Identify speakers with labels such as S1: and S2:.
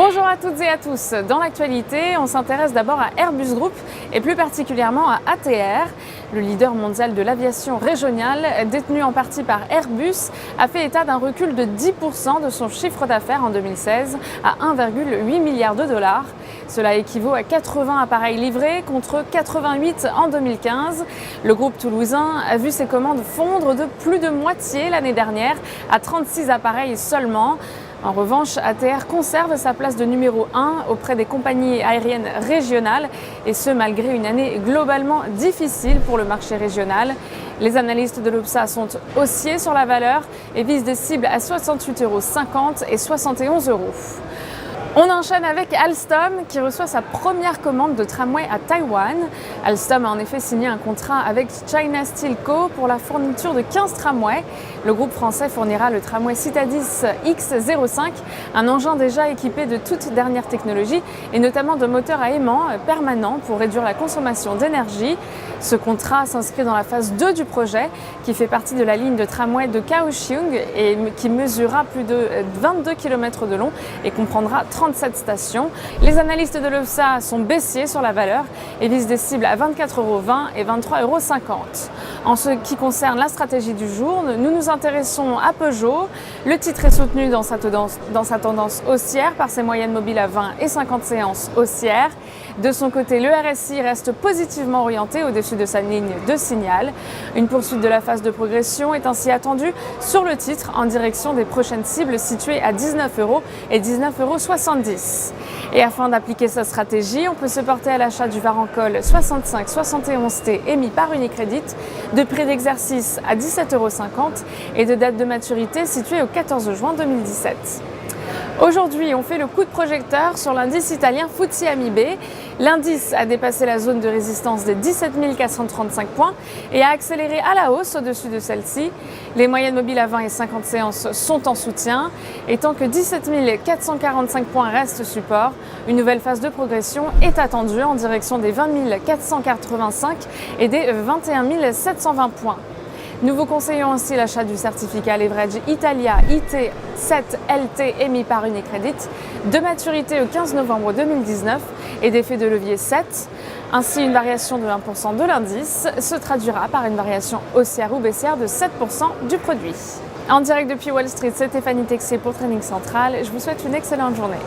S1: Bonjour à toutes et à tous. Dans l'actualité, on s'intéresse d'abord à Airbus Group et plus particulièrement à ATR. Le leader mondial de l'aviation régionale, détenu en partie par Airbus, a fait état d'un recul de 10% de son chiffre d'affaires en 2016 à 1,8 milliard de dollars. Cela équivaut à 80 appareils livrés contre 88 en 2015. Le groupe toulousain a vu ses commandes fondre de plus de moitié l'année dernière à 36 appareils seulement. En revanche, ATR conserve sa place de numéro 1 auprès des compagnies aériennes régionales, et ce malgré une année globalement difficile pour le marché régional. Les analystes de l'OPSA sont haussiers sur la valeur et visent des cibles à 68,50 € et 71 €. On enchaîne avec Alstom qui reçoit sa première commande de tramway à Taïwan. Alstom a en effet signé un contrat avec China Steel Co pour la fourniture de 15 tramways. Le groupe français fournira le tramway Citadis X05, un engin déjà équipé de toute dernière technologie et notamment de moteurs à aimant permanent pour réduire la consommation d'énergie. Ce contrat s'inscrit dans la phase 2 du projet qui fait partie de la ligne de tramway de Kaohsiung et qui mesurera plus de 22 km de long et comprendra 37 stations. Les analystes de l'OPSA sont baissiers sur la valeur et visent des cibles à 24,20 € et 23,50 €. En ce qui concerne la stratégie du jour, nous nous intéressons à Peugeot. Le titre est soutenu dans sa tendance haussière par ses moyennes mobiles à 20 et 50 séances haussières. De son côté, le RSI reste positivement orienté au-dessus de sa ligne de signal. Une poursuite de la phase de progression est ainsi attendue sur le titre en direction des prochaines cibles situées à 19 € et 19,70 €. Et afin d'appliquer sa stratégie, on peut se porter à l'achat du Varancol 65-71T émis par Unicredit, de prix d'exercice à 17,50 € et de date de maturité située au 14 juin 2017. Aujourd'hui, on fait le coup de projecteur sur l'indice italien FTSE MIB. L'indice a dépassé la zone de résistance des 17 435 points et a accéléré à la hausse au-dessus de celle-ci. Les moyennes mobiles à 20 et 50 séances sont en soutien et tant que 17 445 points restent support, une nouvelle phase de progression est attendue en direction des 20 485 et des 21 720 points. Nous vous conseillons aussi l'achat du certificat Leverage Italia IT7LT émis par Unicredit, de maturité au 15 novembre 2019 et d'effet de levier 7. Ainsi, une variation de 1% de l'indice se traduira par une variation haussière ou baissière de 7% du produit. En direct depuis Wall Street, c'est Stéphanie Texier pour Trading Central. Je vous souhaite une excellente journée.